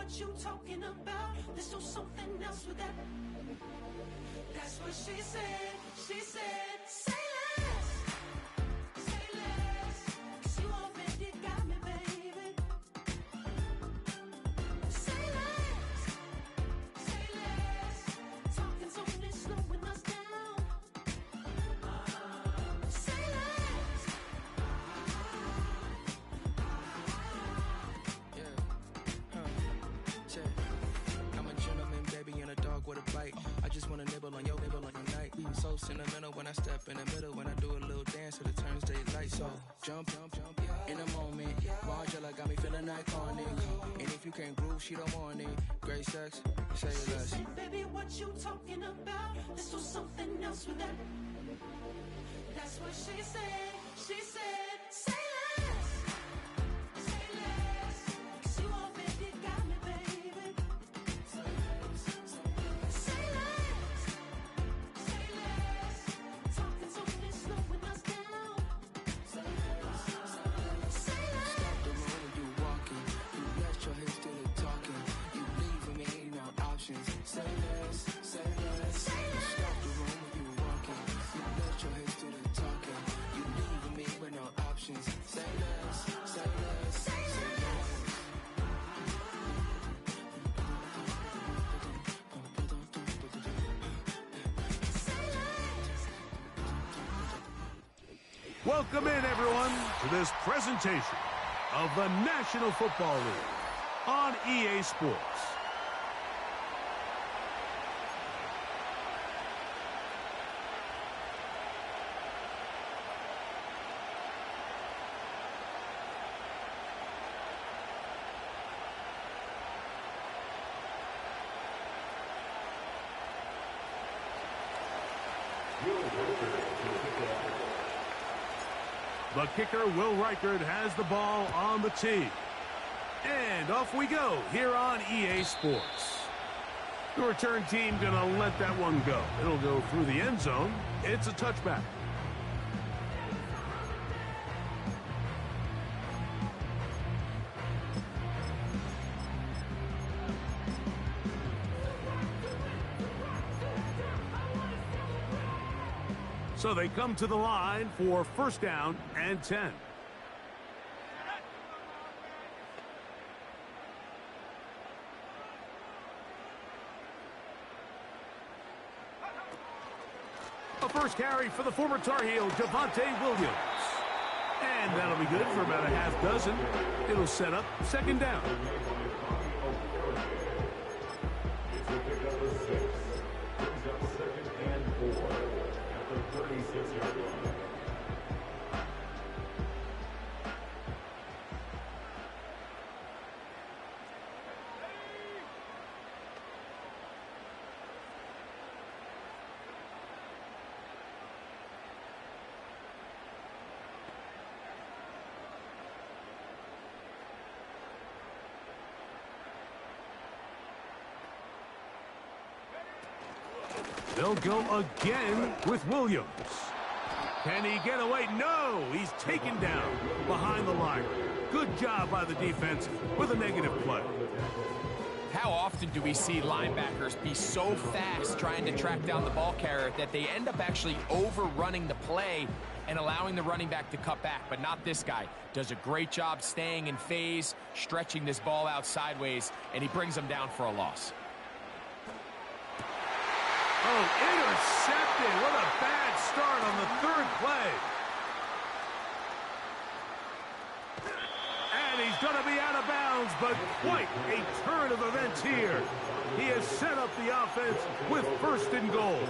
what you talking about. Let's do something else with that. That's what she said. She said, say less. Say less. 'Cause you already got me, baby. Say less. Say less. Talking's only slowing us down. Say less. I'm a gentleman, baby, and a dog with a bite. I just wanna nibble on your night. I'm so sentimental when I step in the middle. When I do a little dance till it turns daylight. So jump, jump, jump in a moment. Margella got me feeling iconic. And if you can't groove, she don't want it. Great sex, say less. She said, baby, what you talking about? Let's do something else with that. That's what she said. She said, say less. Say less. 'Cause you already got me, baby. Say less. Say less. Talking's only slowing us down. Say less. Say less. Stop the room when you walking. You let your hips do the talking. You leaving me no options. Say less, say less. Stop the room when you walking. You let your hips do the talking. You leaving me with no options. Say less, say less, say less. Welcome in, everyone, to this presentation of the National Football League on EA Sports. The kicker, Will Reichert, has the ball on the tee. And off we go here on EA Sports. The return team going to let that one go. It'll go through the end zone. It's a touchback. So they come to the line for first down and 10. A first carry for the former Tar Heel, Javonte Williams. And that'll be good for about a half dozen. It'll set up second down. It's a pick up of 6. Brings up second and 4 at the 36-yard line. They'll go again with Williams. Can he get away? No, he's taken down behind the line. Good job by the defense with a negative play. How often do we see linebackers be so fast trying to track down the ball carrier that they end up actually overrunning the play and allowing the running back to cut back? But not this guy. Does a great job staying in phase, stretching this ball out sideways, and he brings them down for a loss. Oh, intercepted. What a bad start on the third play. And he's going to be out of bounds, but quite a turn of events here. He has set up the offense with first and goal.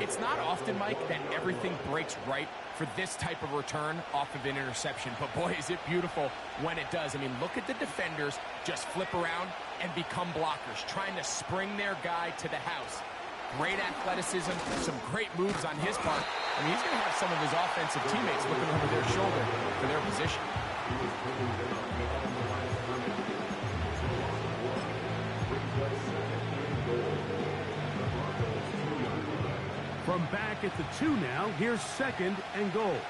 It's not often, Mike, that everything breaks right for this type of return off of an interception. But boy, is it beautiful when it does. I mean, look at the defenders just flip around and become blockers, trying to spring their guy to the house. Great athleticism, some great moves on his part. I mean, he's going to have some of his offensive teammates looking over their shoulder for their position. From back at the 2 now, here's second and goal.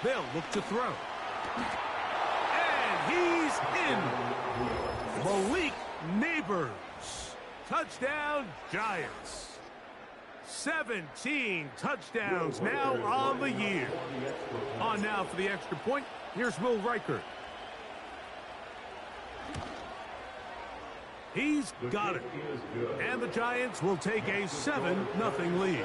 They'll look to throw. And he's in. Malik Neighbors. Touchdown, Giants. 17 touchdowns now on the year. On now for the extra point, here's Will Reichert. He's got it. And the Giants will take a 7-0 lead.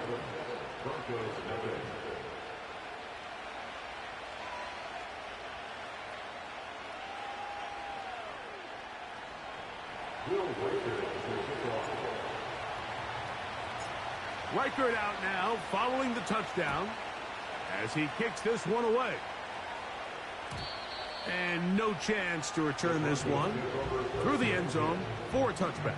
Reichert out now following the touchdown as he kicks this one away. And no chance to return this one through the end zone for a touchback.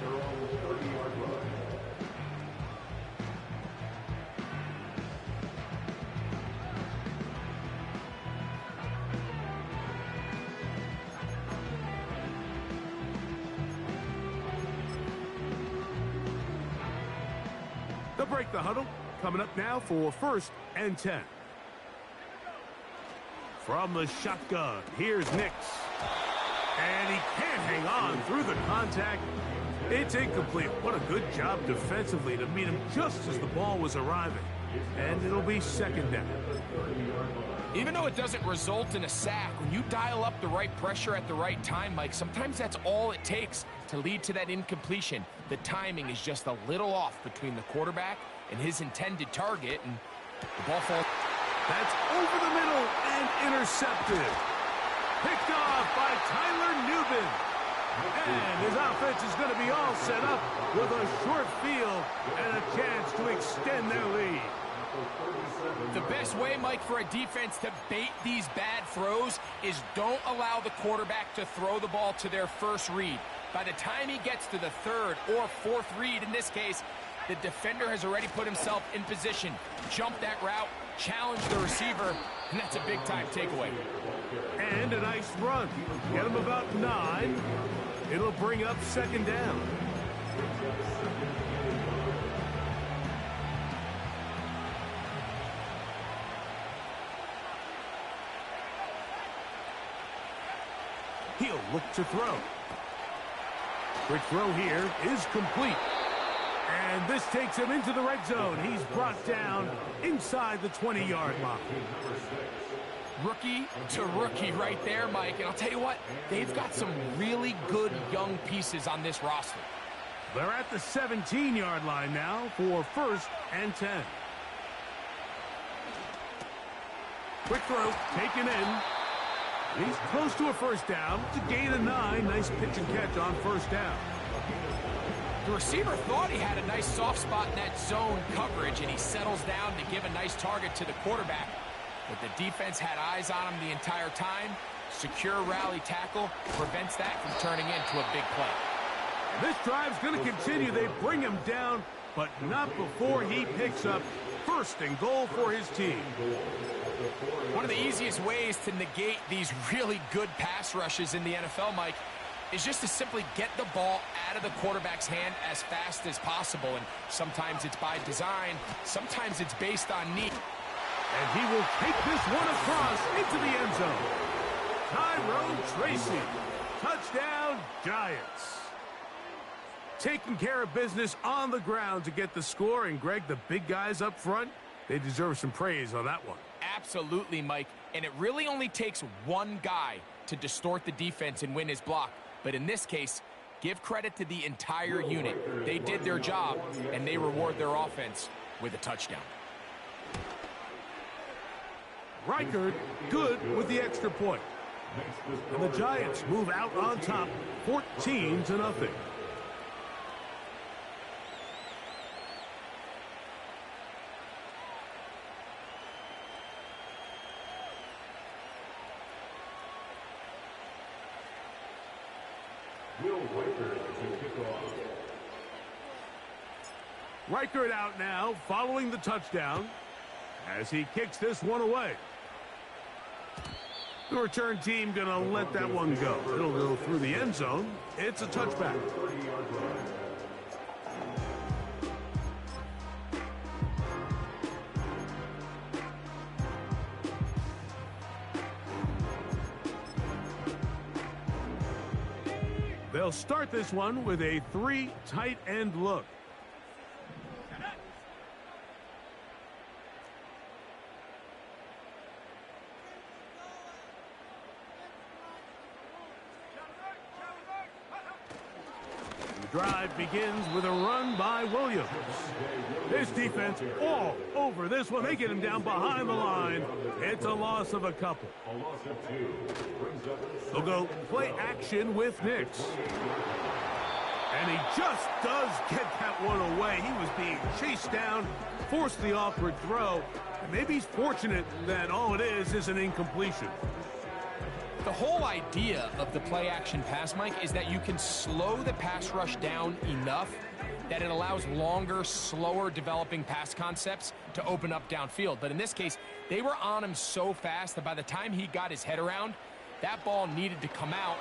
They'll break the huddle. Coming up now for 1st and 10. From the shotgun, here's Nix. And he can't hang on through the contact. It's incomplete. What a good job defensively to meet him just as the ball was arriving. And it'll be 2nd down. Even though it doesn't result in a sack, when you dial up the right pressure at the right time, Mike, sometimes that's all it takes to lead to that incompletion. The timing is just a little off between the quarterback and his intended target, and the ball falls. That's over the middle and intercepted. Picked off by Tyler Nubin. And his offense is going to be all set up with a short field and a chance to extend their lead. The best way, Mike, for a defense to bait these bad throws is don't allow the quarterback to throw the ball to their first read. By the time he gets to the 3rd or 4th read, in this case, the defender has already put himself in position, jump that route, challenge the receiver, and that's a big-time takeaway. And a nice run. Get him about 9. It'll bring up 2nd down. He'll look to throw. Quick throw here is complete. And this takes him into the red zone. He's brought down inside the 20-yard line. Rookie to rookie right there, Mike. And I'll tell you what, they've got some really good young pieces on this roster. They're at the 17-yard line now for 1st and 10. Quick throw taken in. He's close to a 1st down. It's a gain of 9. Nice pitch and catch on 1st down. The receiver thought he had a nice soft spot in that zone coverage, and he settles down to give a nice target to the quarterback. But the defense had eyes on him the entire time. Secure rally tackle prevents that from turning into a big play. This drive's going to continue. They bring him down, but not before he picks up 1st and goal for his team. One of the easiest ways to negate these really good pass rushes in the NFL, Mike, is just to simply get the ball out of the quarterback's hand as fast as possible. And sometimes it's by design, sometimes it's based on need. And he will take this one across into the end zone. Tyrone Tracy. Touchdown, Giants. Taking care of business on the ground to get the score. And, Greg, the big guys up front, they deserve some praise on that one. Absolutely, Mike. And it really only takes one guy to distort the defense and win his block. But in this case, give credit to the entire unit. They did their job, and they reward their offense with a touchdown. Reichert good with the extra point. And the Giants move out on top 14-0. Reichert out now following the touchdown as he kicks this one away. The return team going to let that one go. It'll go through the end zone. It's a touchback. They'll start this one with a 3 tight end look. The drive begins with a run by Williams. This defense all over this one. They get him down behind the line. It's a loss of a couple. They'll go play action with Nix. And he just does get that one away. He was being chased down, forced the awkward throw. And maybe he's fortunate that all it is an incompletion. The whole idea of the play-action pass, Mike, is that you can slow the pass rush down enough that it allows longer, slower developing pass concepts to open up downfield. But in this case, they were on him so fast that by the time he got his head around, that ball needed to come out.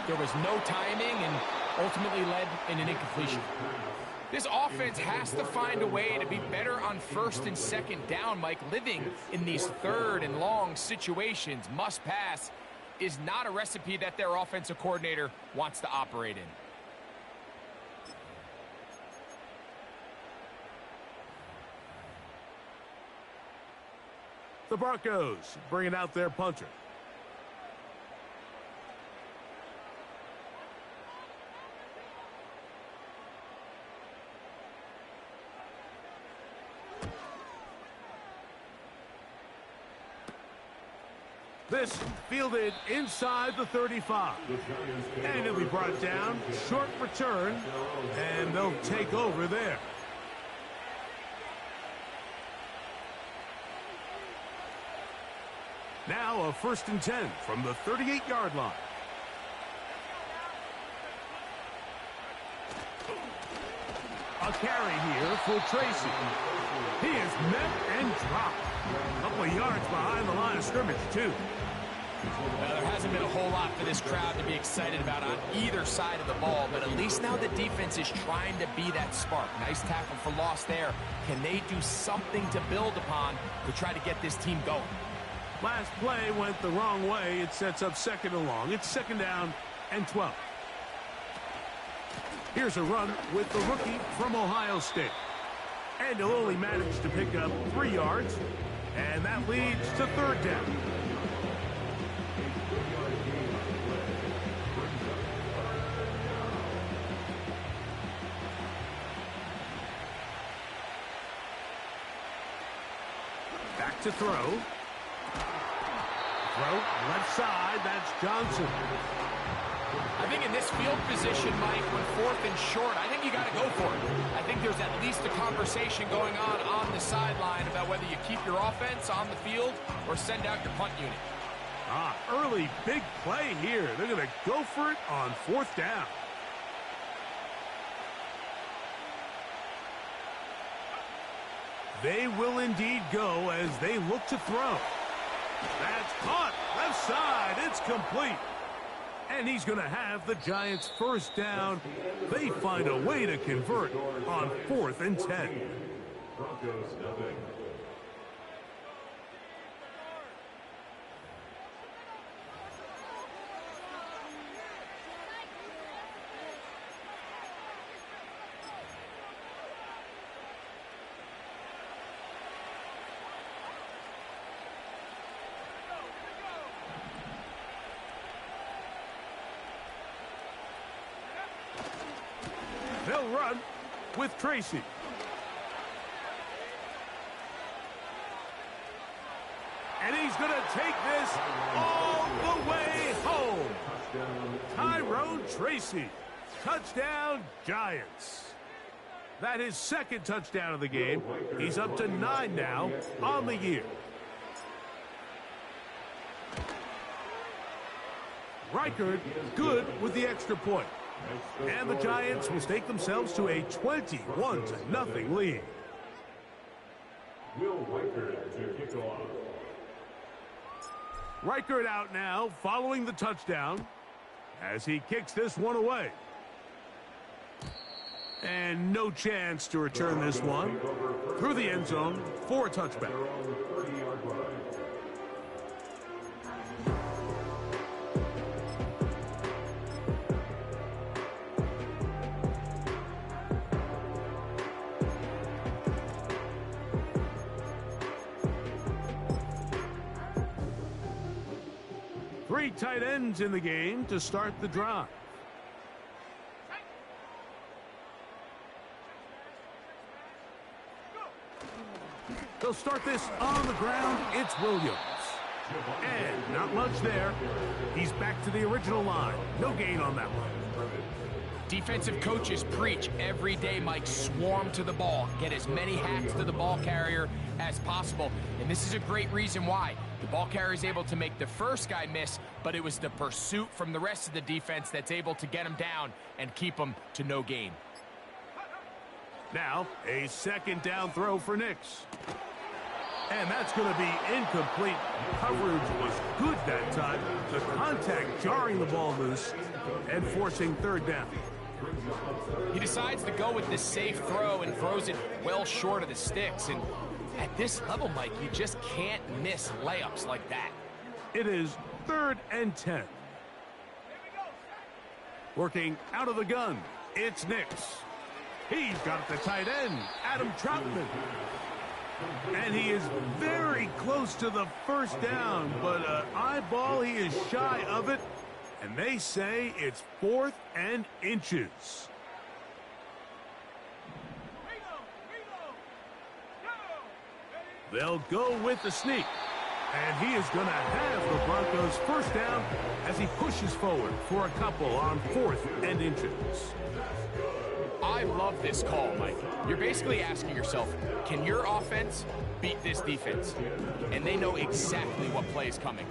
There was no timing and ultimately led in an incompletion. This offense has to find a way to be better on first and second down, Mike. Living in these third and long situations, must pass, is not a recipe that their offensive coordinator wants to operate in. The Broncos bringing out their punter. This fielded inside the 35. And it'll be brought down, short return, and they'll take over there. Now a 1st and 10 from the 38-yard line. A carry here for Tracy. He is met and dropped. A couple of yards behind the line of scrimmage, too. Well, there hasn't been a whole lot for this crowd to be excited about on either side of the ball, but at least now the defense is trying to be that spark. Nice tackle for loss there. Can they do something to build upon to try to get this team going? Last play went the wrong way. It sets up 2nd and long. It's 2nd down and 12. Here's a run with the rookie from Ohio State. And he'll only manage to pick up 3 yards. And that leads to 3rd down. Back to throw. Throw left side. That's Johnson. I think in this field position, Mike, when 4th and short, I think you got to go for it. I think there's at least a conversation going on the sideline about whether you keep your offense on the field or send out your punt unit. Early big play here. They're going to go for it on 4th down. They will indeed go as they look to throw. That's caught. Left side. It's complete. And he's going to have the Giants' 1st down. They find a way to convert on 4th and 10. Broncos nothing. They'll run with Tracy. And he's going to take this all the way home. Tyrone Tracy. Touchdown, Giants. That is 2nd touchdown of the game. He's up to 9 now on the year. Reichard good with the extra point. And the Giants will stake themselves to a 21-0 lead. Will Reichard to kick off. Reichard out now following the touchdown as he kicks this one away. And no chance to return this one through the end zone for a touchback. Three tight ends in the game to start the drive. They'll start this on the ground. It's Williams. And not much there. He's back to the original line. No gain on that one. Defensive coaches preach every day, Mike, swarm to the ball. Get as many hacks to the ball carrier as possible. And this is a great reason why. The ball carrier is able to make the first guy miss, but it was the pursuit from the rest of the defense that's able to get him down and keep him to no gain. Now, a second down throw for Nix. And that's going to be incomplete. Coverage was good that time. The contact jarring the ball loose and forcing third down. He decides to go with the safe throw and throws it well short of the sticks. And at this level, Mike, you just can't miss layups like that. It is 3rd and 10. Working out of the gun, it's Nix. He's got the tight end, Adam Troutman. And he is very close to the first down, but eyeball, he is shy of it. And they say it's 4th and inches. They'll go with the sneak. And he is going to have the Broncos first down as he pushes forward for a couple on 4th and inches. I love this call, Mike. You're basically asking yourself, can your offense beat this defense? And they know exactly what play is coming.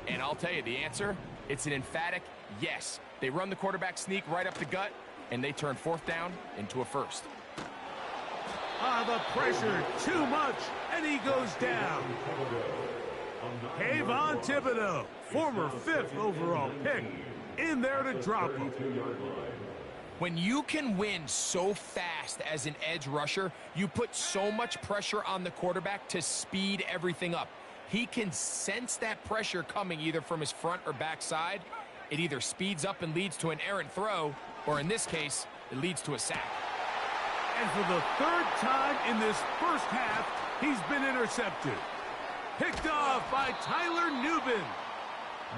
And I'll tell you the answer, it's an emphatic yes. They run the quarterback sneak right up the gut, and they turn 4th down into a first. The pressure, too much, and he goes down. Kayvon Thibodeau, former 5th overall pick, in there to drop him. When you can win so fast as an edge rusher, you put so much pressure on the quarterback to speed everything up. He can sense that pressure coming either from his front or back side. It either speeds up and leads to an errant throw, or in this case, it leads to a sack. And for the 3rd time in this first half, he's been intercepted. Picked off by Tyler Nubin.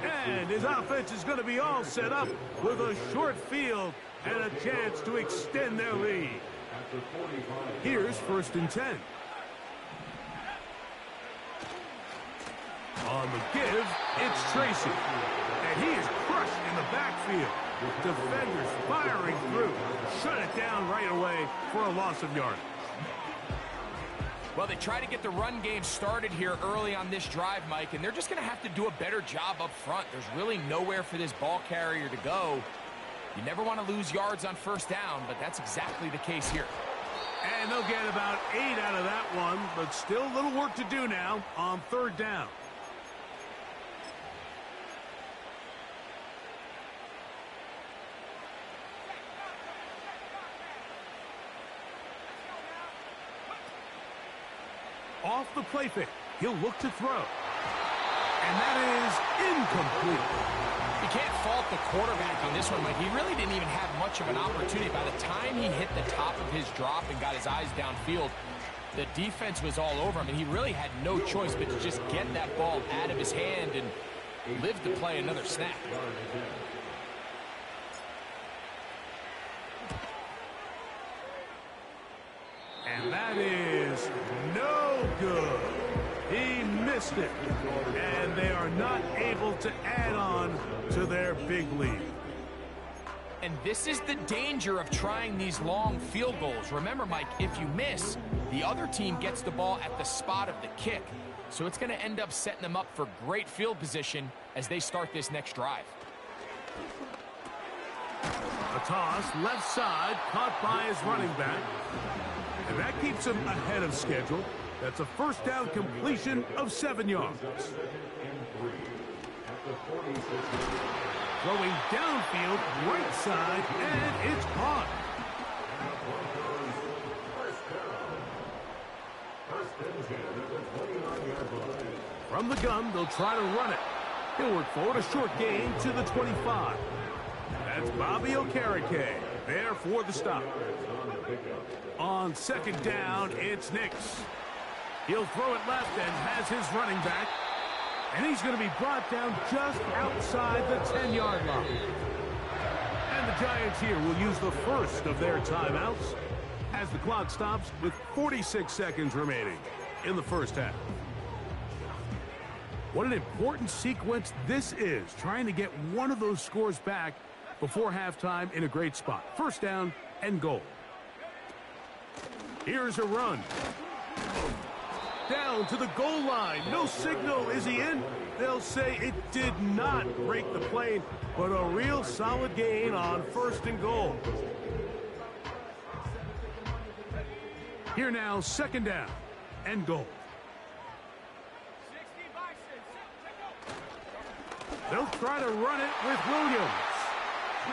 And his offense is going to be all set up with a short field and a chance to extend their lead. Here's 1st and 10. On the give, it's Tracy. And he is crushed in the backfield. Defenders firing through. Shut it down right away for a loss of yardage. Well, they try to get the run game started here early on this drive, Mike, and they're just going to have to do a better job up front. There's really nowhere for this ball carrier to go. You never want to lose yards on 1st down, but that's exactly the case here. And they'll get about 8 out of that one, but still a little work to do now on 3rd down. Off the play fake, he'll look to throw. And that is incomplete. You can't fault the quarterback on this one, Mike. He really didn't even have much of an opportunity. By the time he hit the top of his drop and got his eyes downfield, the defense was all over him, and he really had no choice but to just get that ball out of his hand and live to play another snap. And that is no good. He missed it. And they are not able to add on to their big lead. And this is the danger of trying these long field goals. Remember, Mike, if you miss, the other team gets the ball at the spot of the kick. So it's going to end up setting them up for great field position as they start this next drive. A toss, left side, caught by his running back. And that keeps him ahead of schedule. That's a 1st down completion of 7 yards. Throwing downfield, right side, and it's caught. From the gun, they'll try to run it. He'll work forward a short gain to the 25. That's Bobby Okereke there for the stop. On 2nd down, it's Nix. He'll throw it left and has his running back. And he's going to be brought down just outside the 10-yard line. And the Giants here will use the first of their timeouts as the clock stops with 46 seconds remaining in the first half. What an important sequence this is, trying to get one of those scores back before halftime in a great spot. First down and goal. Here's a run. Down to the goal line. No signal. Is he in? They'll say it did not break the plane, but a real solid gain on first and goal. Here now, second down and goal. They'll try to run it with Williams.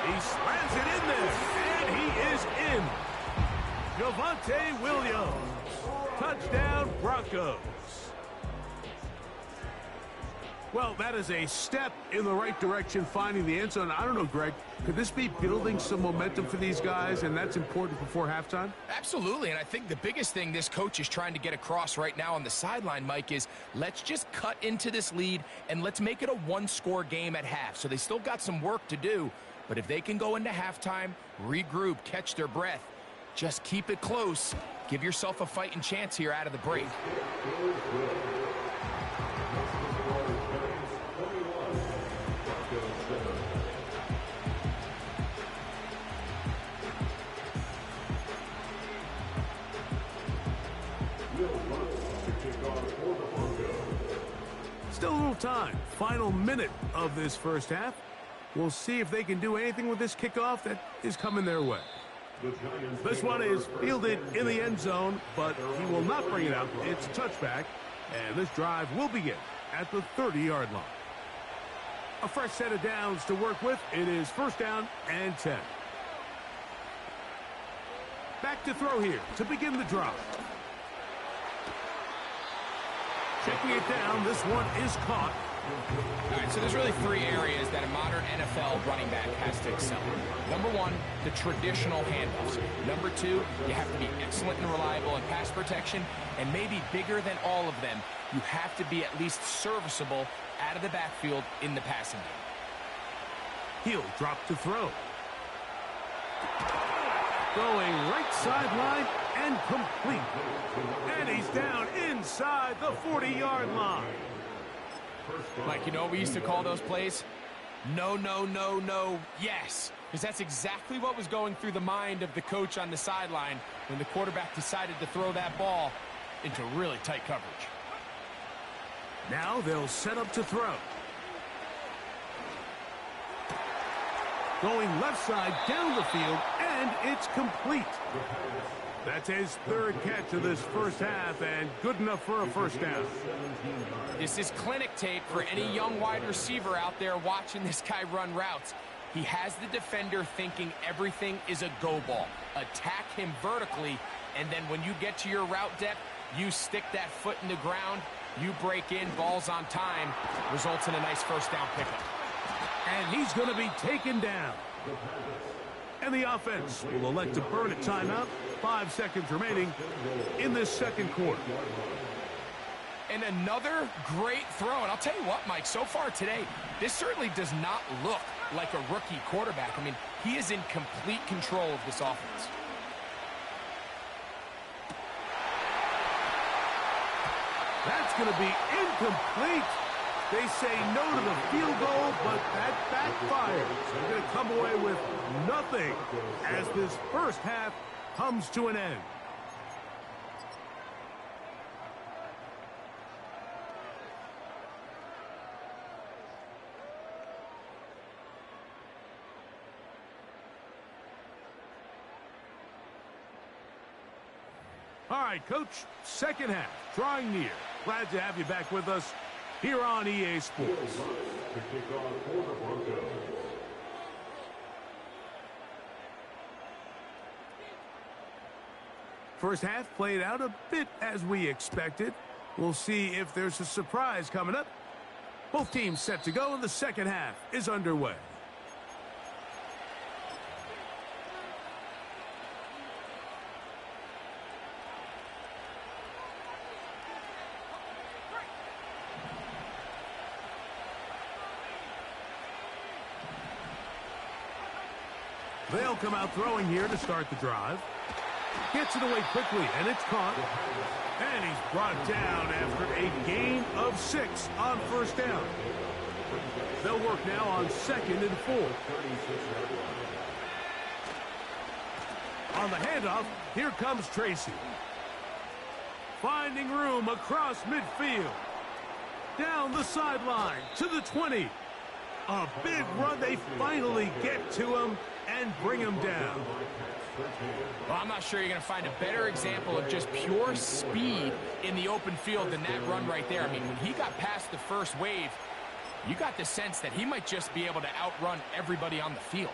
He slams it in there, and he is in. Javonte Williams. Touchdown, Broncos. Well, that is a step in the right direction, finding the end zone. I don't know, Greg, could this be building some momentum for these guys, and that's important before halftime? Absolutely, and I think the biggest thing this coach is trying to get across right now on the sideline, Mike, is let's just cut into this lead, and let's make it a one-score game at half. So they still got some work to do, but if they can go into halftime, regroup, catch their breath, just keep it close, give yourself a fighting chance here out of the break. Still a little time. Final minute of this first half. We'll see if they can do anything with this kickoff that is coming their way. This one is fielded in the end zone, but he will not bring it out. It's a touchback, and this drive will begin at the 30-yard line. A fresh set of downs to work with. It is first down and 10. Back to throw here to begin the drive. Checking it down, this one is caught. All right, so there's really three areas that a modern NFL running back has to excel in. Number one, the traditional handoffs. Number two, you have to be excellent and reliable in pass protection. And maybe bigger than all of them, you have to be at least serviceable out of the backfield in the passing game. He'll drop to throw. Going right sideline and complete. And he's down inside the 40-yard line. Mike, you know what we used to call those plays? No, no, no, no, yes. Because that's exactly what was going through the mind of the coach on the sideline when the quarterback decided to throw that ball into really tight coverage. Now they'll set up to throw. Going left side down the field, and it's complete. That's his third catch of this first half, and good enough for a first down. This is clinic tape for any young wide receiver out there watching this guy run routes. He has the defender thinking everything is a go ball. Attack him vertically, and then when you get to your route depth, you stick that foot in the ground, you break in, balls on time, results in a nice first down pickup. And he's going to be taken down. And the offense will elect to burn a timeout. 5 seconds remaining in this second quarter. And another great throw. And I'll tell you what, Mike, so far today, this certainly does not look like a rookie quarterback. I mean, he is in complete control of this offense. That's going to be incomplete. They say no to the field goal, but that backfired. They're going to come away with nothing as this first half comes to an end. All right, Coach, second half, drawing near. Glad to have you back with us here on EA Sports. First half played out a bit as we expected. We'll see if there's a surprise coming up. Both teams set to go, and the second half is underway. They'll come out throwing here to start the drive. Gets it away quickly, and it's caught. And he's brought down after a gain of 6 on first down. They'll work now on 2nd and 4. On the handoff, here comes Tracy. Finding room across midfield. Down the sideline to the 20. A big run. They finally get to him and bring him down. Well, I'm not sure you're going to find a better example of just pure speed in the open field than that run right there. I mean, when he got past the first wave, you got the sense that he might just be able to outrun everybody on the field.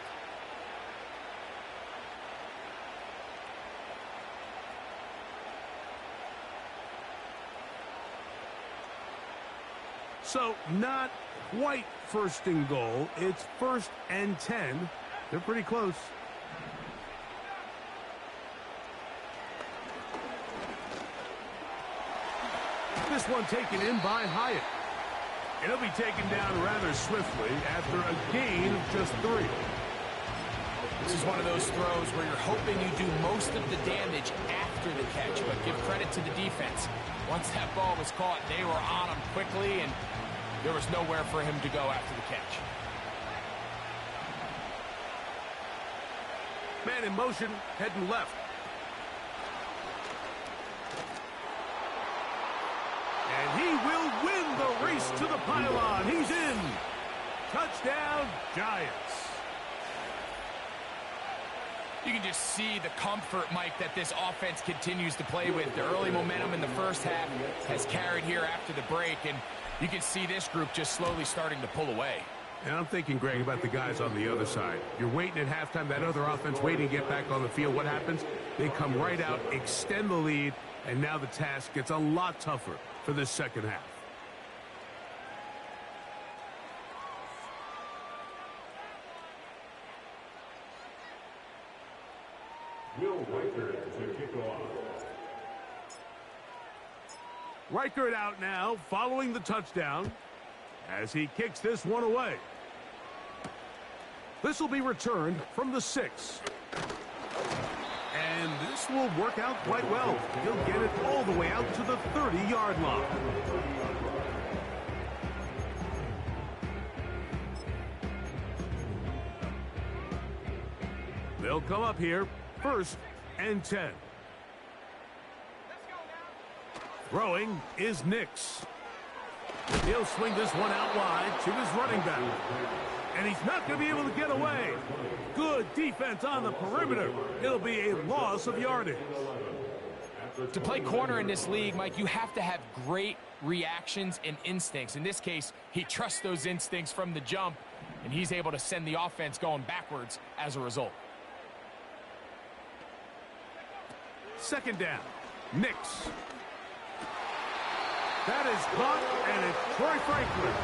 So, not quite first and goal. It's 1st and 10. They're pretty close. This one taken in by Hyatt. It'll be taken down rather swiftly after a gain of just 3. This is one of those throws where you're hoping you do most of the damage after the catch, but give credit to the defense. Once that ball was caught, they were on him quickly, and there was nowhere for him to go after the catch. Man in motion, heading left. And he will win the race to the pylon. He's in. Touchdown, Giants. You can just see the comfort, Mike, that this offense continues to play with. The early momentum in the first half has carried here after the break, and you can see this group just slowly starting to pull away. And I'm thinking, Greg, about the guys on the other side. You're waiting at halftime, that other offense waiting to get back on the field. What happens? They come right out, extend the lead, and now the task gets a lot tougher for this second half. Reichert out now, following the touchdown, as he kicks this one away. This will be returned from the 6. And this will work out quite well. He'll get it all the way out to the 30-yard line. They'll come up here, 1st and 10. Throwing is Nix. He'll swing this one out wide to his running back. And he's not going to be able to get away. Good defense on the perimeter. It'll be a loss of yardage. To play corner in this league, Mike, you have to have great reactions and instincts. In this case, he trusts those instincts from the jump, and he's able to send the offense going backwards as a result. 2nd down. Nix. That is caught, and it's Troy Franklin.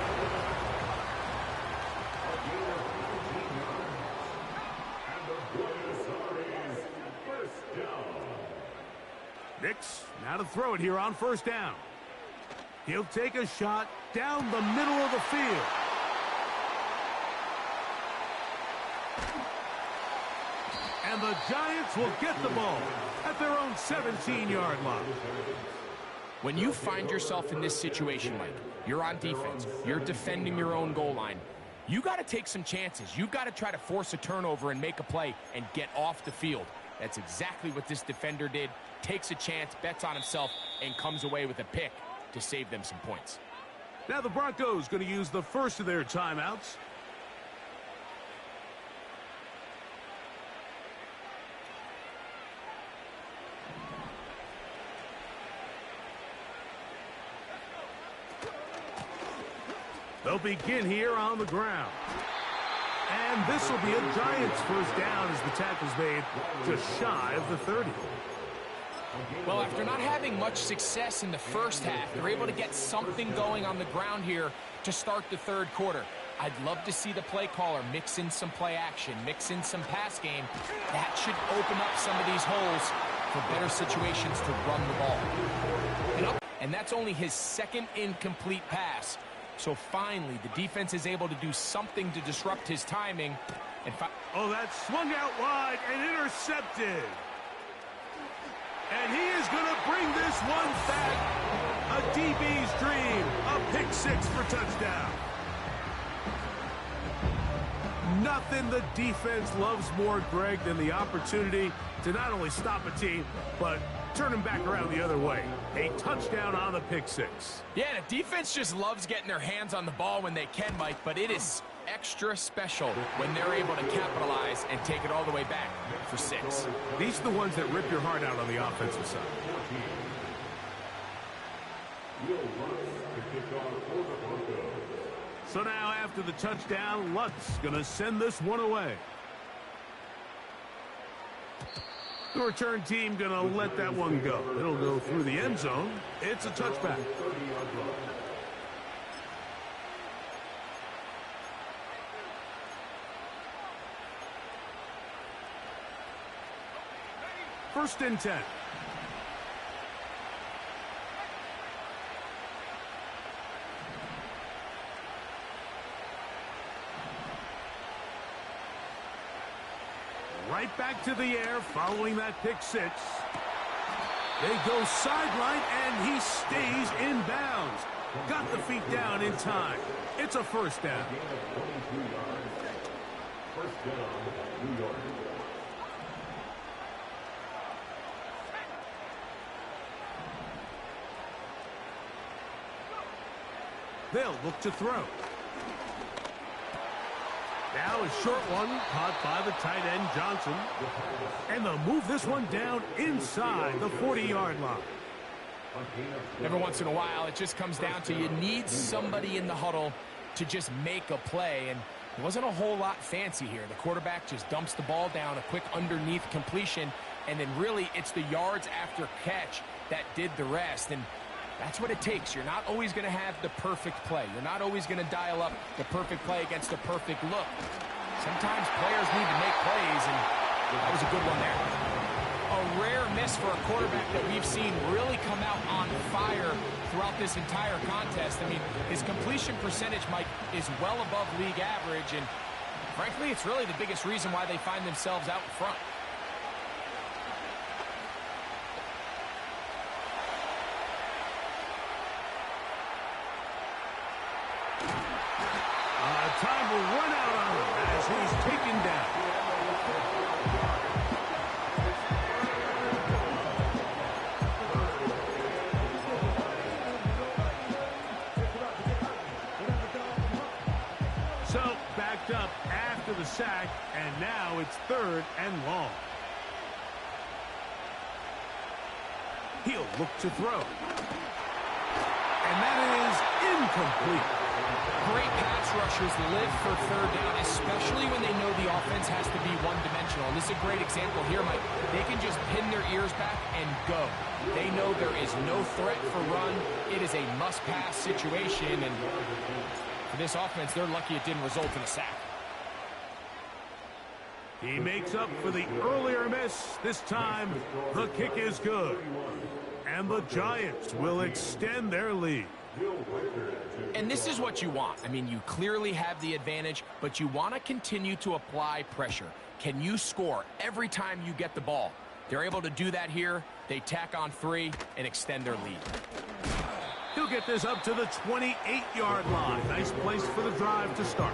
Nix now to throw it here on 1st down. He'll take a shot down the middle of the field. And the Giants will get the ball at their own 17-yard line. When you find yourself in this situation, Mike, you're on defense, you're defending your own goal line, you got to take some chances. You got to try to force a turnover and make a play and get off the field. That's exactly what this defender did. Takes a chance, bets on himself, and comes away with a pick to save them some points. Now the Broncos going to use the first of their timeouts. They'll begin here on the ground. And this will be a Giants 1st down as the tackle's made just shy of the 30. Well, after not having much success in the first half, they're able to get something going on the ground here to start the 3rd quarter. I'd love to see the play caller mix in some play action, mix in some pass game. That should open up some of these holes for better situations to run the ball. And that's only his 2nd incomplete pass So finally, the defense is able to do something to disrupt his timing. And oh, that swung out wide and intercepted. And he is going to bring this one back. A DB's dream. A pick six for touchdown. Nothing the defense loves more, Greg, than the opportunity to not only stop a team, but turn them back around the other way. A touchdown on the pick six. Yeah, the defense just loves getting their hands on the ball when they can, Mike, but it is extra special when they're able to capitalize and take it all the way back for 6. These are the ones that rip your heart out on the offensive side. So now after the touchdown, Lutz going to send this one away. The return team going to let that one go. It'll go through the end zone. It's a touchback. First and 10. Right back to the air following that pick six. They go sideline, and he stays in bounds. Got the feet down in time. It's a first down. First down, New York. They'll look to throw. Now a short one caught by the tight end Johnson. And they'll move this one down inside the 40-yard line. Every once in a while, it just comes down to you need somebody in the huddle to just make a play. And it wasn't a whole lot fancy here. The quarterback just dumps the ball down, a quick underneath completion, and then really it's the yards after catch that did the rest. And that's what it takes. You're not always going to have the perfect play. You're not always going to dial up the perfect play against the perfect look. Sometimes players need to make plays, and that was a good one there. A rare miss for a quarterback that we've seen really come out on fire throughout this entire contest. I mean, his completion percentage, Mike, is well above league average, and frankly, it's really the biggest reason why they find themselves out in front. Time will run out on him as he's taken down. So, backed up after the sack, and now it's 3rd and long. He'll look to throw. And that is incomplete. Great pass rushers live for 3rd down, especially when they know the offense has to be one-dimensional. And this is a great example here, Mike. They can just pin their ears back and go. They know there is no threat for run. It is a must-pass situation, and for this offense, they're lucky it didn't result in a sack. He makes up for the earlier miss. This time, the kick is good. And the Giants will extend their lead. And this is what you want. I mean, you clearly have the advantage, but you want to continue to apply pressure. Can you score every time you get the ball? They're able to do that here. They tack on 3 and extend their lead. He'll get this up to the 28-yard line. Nice place for the drive to start.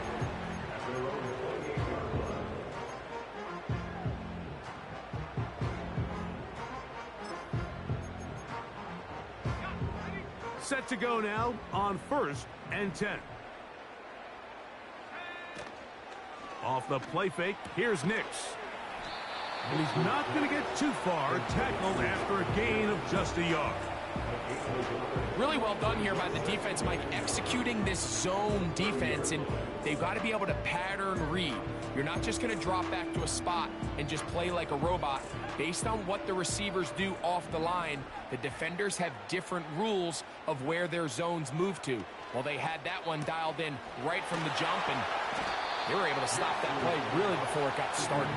Set to go now on 1st and 10. Off the play fake, here's Nix. And he's not going to get too far, tackled after a gain of just a yard. Really well done here by the defense, Mike, executing this zone defense, and they've got to be able to pattern read. You're not just going to drop back to a spot and just play like a robot. Based on what the receivers do off the line, the defenders have different rules of where their zones move to. Well, they had that one dialed in right from the jump, and they were able to stop that play really before it got started.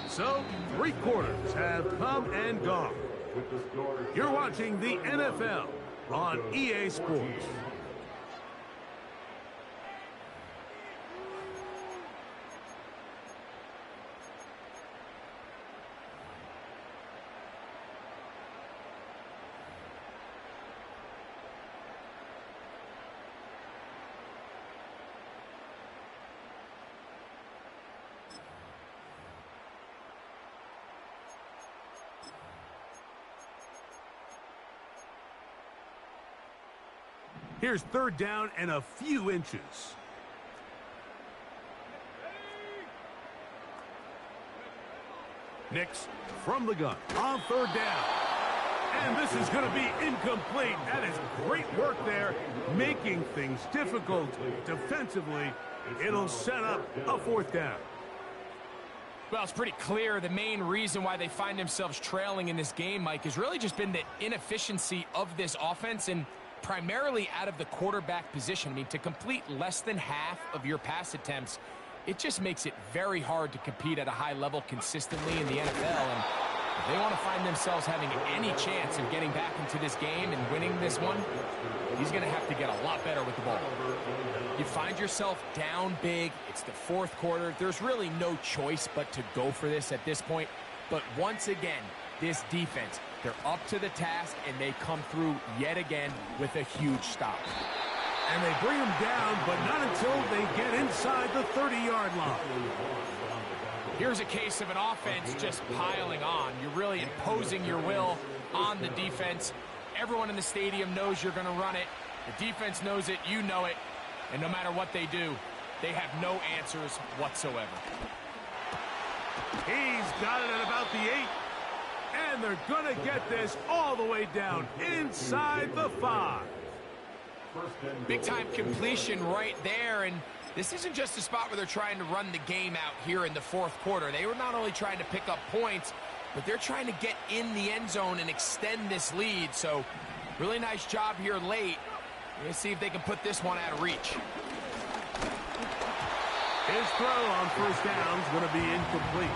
So, 3 quarters have come and gone. with the score. You're watching the NFL on EA Sports. Here's third down and a few inches. Nix from the gun on third down. And this is going to be incomplete. That is great work there, making things difficult defensively. It'll set up a fourth down. Well, it's pretty clear the main reason why they find themselves trailing in this game, Mike, has really just been the inefficiency of this offense and primarily out of the quarterback position. I mean, to complete less than half of your pass attempts, it just makes it very hard to compete at a high level consistently in the NFL. And if they want to find themselves having any chance of getting back into this game and winning this one, he's going to have to get a lot better with the ball. You find yourself down big. It's the fourth quarter. There's really no choice but to go for this at this point. But once again, this defense, they're up to the task, and they come through yet again with a huge stop. And they bring him down, but not until they get inside the 30-yard line. Here's a case of an offense just piling on. You're really imposing your will on the defense. Everyone in the stadium knows you're going to run it. The defense knows it. You know it. And no matter what they do, they have no answers whatsoever. He's got it at about the 8. And they're going to get this all the way down inside the 5. Big-time completion right there, and this isn't just a spot where they're trying to run the game out here in the fourth quarter. They were not only trying to pick up points, but they're trying to get in the end zone and extend this lead. So really nice job here late. Let's see if they can put this one out of reach. His throw on first down is going to be incomplete.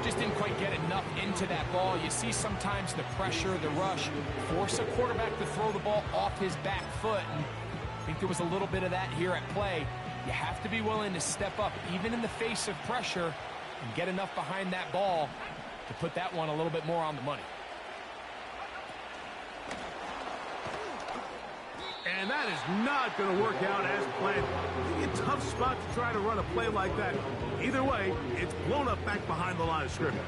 Just didn't quite get enough into that ball. You see sometimes the pressure, the rush, force a quarterback to throw the ball off his back foot. And I think there was a little bit of that here at play. You have to be willing to step up, even in the face of pressure, and get enough behind that ball to put that one a little bit more on the money. And that is not going to work out as planned. It's a tough spot to try to run a play like that. Either way, it's blown up back behind the line of scrimmage.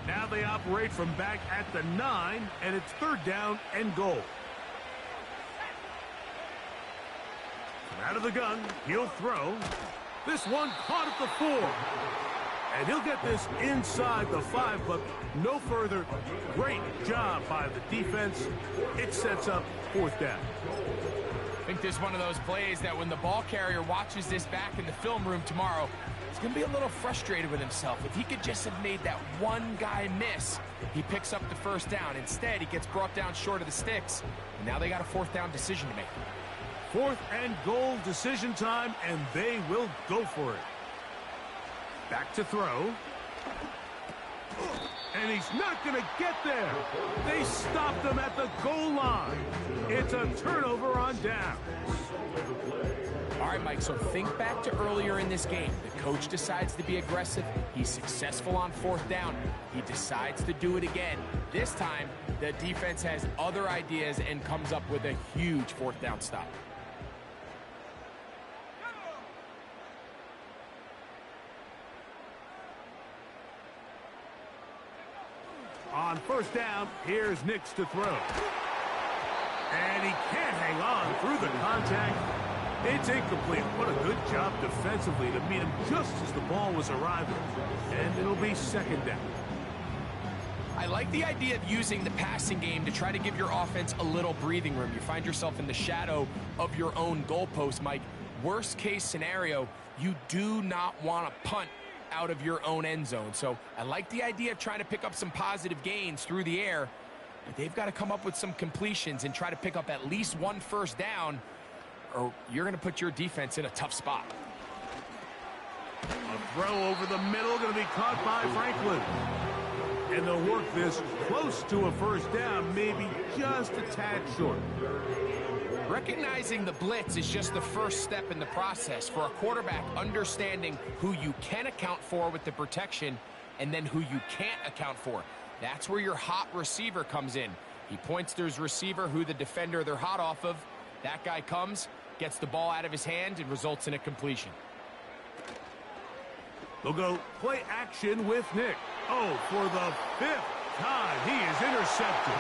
Now they operate from back at the 9, and it's third down and goal. Out of the gun, he'll throw. This one caught at the 4. And he'll get this inside the 5, but no further. Great job by the defense. It sets up fourth down. I think this is one of those plays that when the ball carrier watches this back in the film room tomorrow, he's going to be a little frustrated with himself. If he could just have made that one guy miss, he picks up the first down. Instead, he gets brought down short of the sticks, and now they got a fourth down decision to make. Fourth and goal decision time, and they will go for it. Back to throw. And he's not going to get there. They stopped him at the goal line. It's a turnover on downs. All right, Mike, so think back to earlier in this game. The coach decides to be aggressive. He's successful on fourth down. He decides to do it again. This time, the defense has other ideas and comes up with a huge fourth down stop. On first down, here's Nix to throw. And he can't hang on through the contact. It's incomplete. What a good job defensively to meet him just as the ball was arriving. And it'll be second down. I like the idea of using the passing game to try to give your offense a little breathing room. You find yourself in the shadow of your own goalpost, Mike. Worst case scenario, you do not want to punt out of your own end zone. So I like the idea of trying to pick up some positive gains through the air. They've got to come up with some completions and try to pick up at least one first down, or you're going to put your defense in a tough spot. A throw over the middle, going to be caught by Franklin. And they'll work this close to a first down, maybe just a tad short. Recognizing the blitz is just the first step in the process for a quarterback, understanding who you can account for with the protection and then who you can't account for. That's where your hot receiver comes in. He points to his receiver, who the defender they're hot off of. That guy comes, gets the ball out of his hand, and results in a completion. They'll go play action with Nick. Oh, for the 5th time, he is intercepted.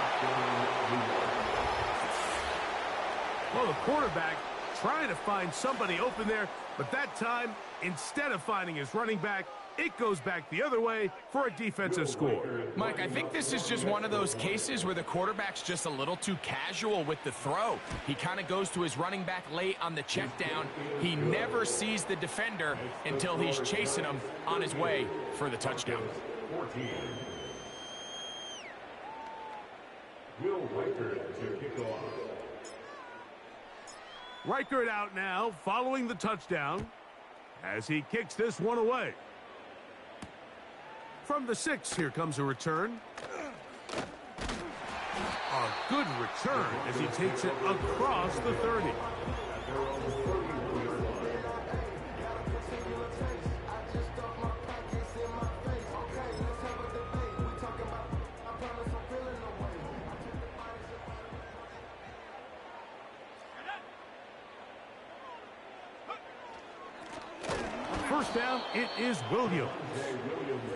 Well, the quarterback trying to find somebody open there, but that time, instead of finding his running back, it goes back the other way for a defensive score. Mike, I think this is just one of those cases where the quarterback's just a little too casual with the throw. He kind of goes to his running back late on the check down. He never sees the defender until he's chasing him on his way for the touchdown. 14. Will Reichert to kick off. Reichert out now, following the touchdown, as he kicks this one away. From the 6, here comes a return. A good return as he takes it across the 30. First down, it is Williams.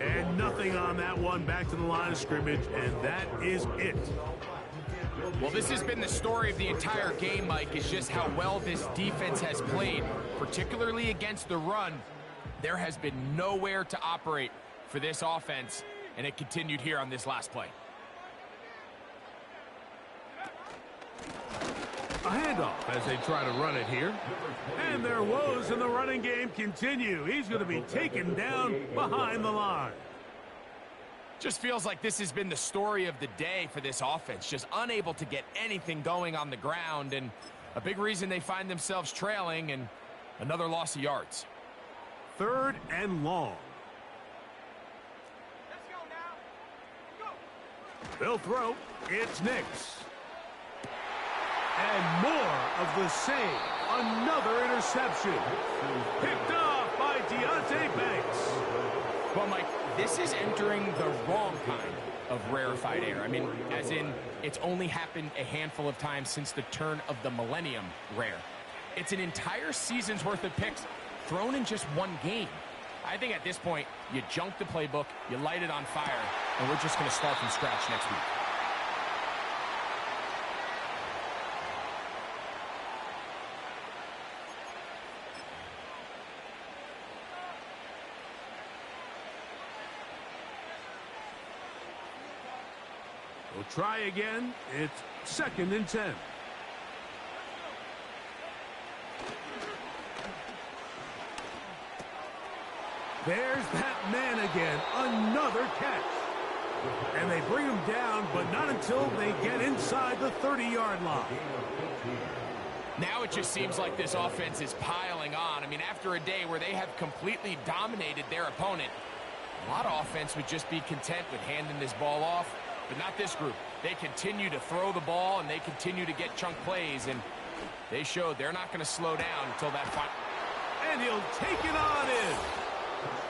And nothing on that one, back to the line of scrimmage, and that is it. Well, this has been the story of the entire game, Mike, is just how well this defense has played, particularly against the run. There has been nowhere to operate for this offense, and it continued here on this last play. A handoff as they try to run it here. And their woes in the running game continue. He's going to be taken down behind the line. Just feels like this has been the story of the day for this offense. Just unable to get anything going on the ground. And a big reason they find themselves trailing, and another loss of yards. 3rd and long. Let's go now. Go. They'll throw. It's Nix. And more of the same. Another interception. Picked off by Deontay Banks. Well, Mike, this is entering the wrong kind of rarefied air. I mean, as in, it's only happened a handful of times since the turn of the millennium rare. It's an entire season's worth of picks thrown in just one game. I think at this point, you junk the playbook, you light it on fire, and we're just going to start from scratch next week. We'll try again. It's 2nd and 10. There's that man again. Another catch. And they bring him down, but not until they get inside the 30-yard line. Now it just seems like this offense is piling on. I mean, after a day where they have completely dominated their opponent, a lot of offense would just be content with handing this ball off. But not this group. They continue to throw the ball, and they continue to get chunk plays, and they showed they're not going to slow down until that final. And he'll take it on in.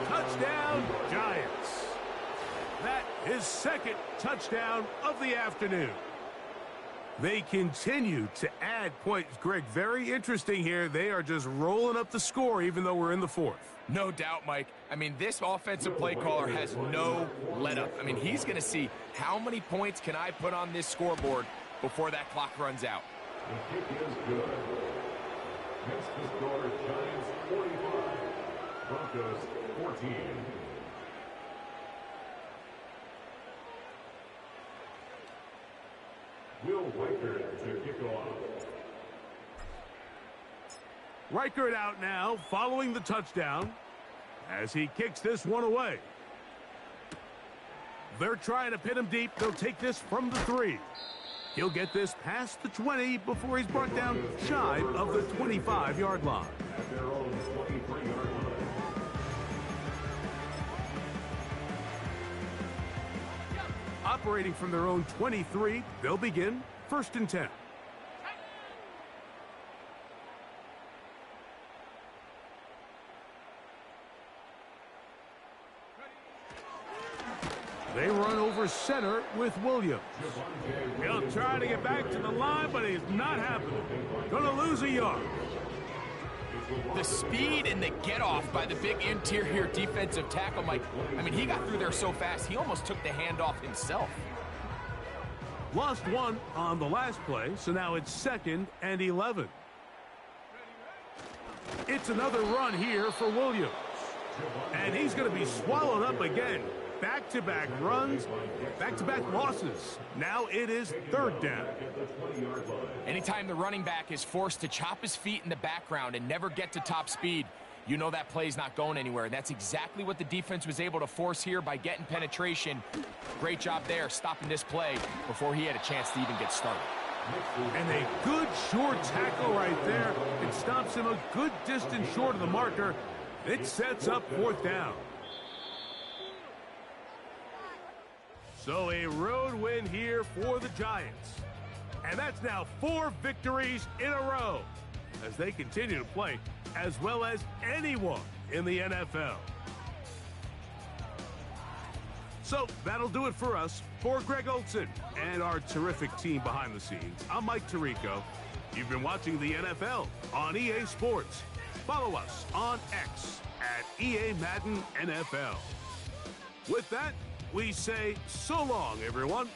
Touchdown, Giants. That is 2nd touchdown of the afternoon. They continue to add points. Greg, very interesting here. They are just rolling up the score even though we're in the 4th. No doubt, Mike. I mean, this offensive play caller has no let-up. I mean, he's going to see how many points can I put on this scoreboard before that clock runs out. The kick is good. Next to score, Giants 45, Broncos 14. Will Reichert to kick off. Reichert out now, following the touchdown, as he kicks this one away. They're trying to pin him deep. They'll take this from the 3. He'll get this past the 20 before he's brought down shy of the 25-yard line. At their own 23-yard line. Operating from their own 23, they'll begin 1st and 10. They run over center with Williams. He'll try to get back to the line, but it's not happening. Gonna lose a yard. The speed and the get-off by the big interior defensive tackle, Mike. I mean, he got through there so fast, he almost took the handoff himself. Lost 1 on the last play, so now it's 2nd and 11. It's another run here for Williams. And he's going to be swallowed up again. Back-to-back runs, back-to-back losses. Now it is 3rd down. Anytime the running back is forced to chop his feet in the background and never get to top speed, you know that play's not going anywhere. That's exactly what the defense was able to force here by getting penetration. Great job there, stopping this play before he had a chance to even get started. And a good short tackle right there. It stops him a good distance short of the marker. It sets up 4th down. So a road win here for the Giants. And that's now 4 victories in a row as they continue to play as well as anyone in the NFL. So that'll do it for us. For Greg Olson and our terrific team behind the scenes, I'm Mike Tirico. You've been watching the NFL on EA Sports. Follow us on X at EA Madden NFL. With that, we say so long, everyone.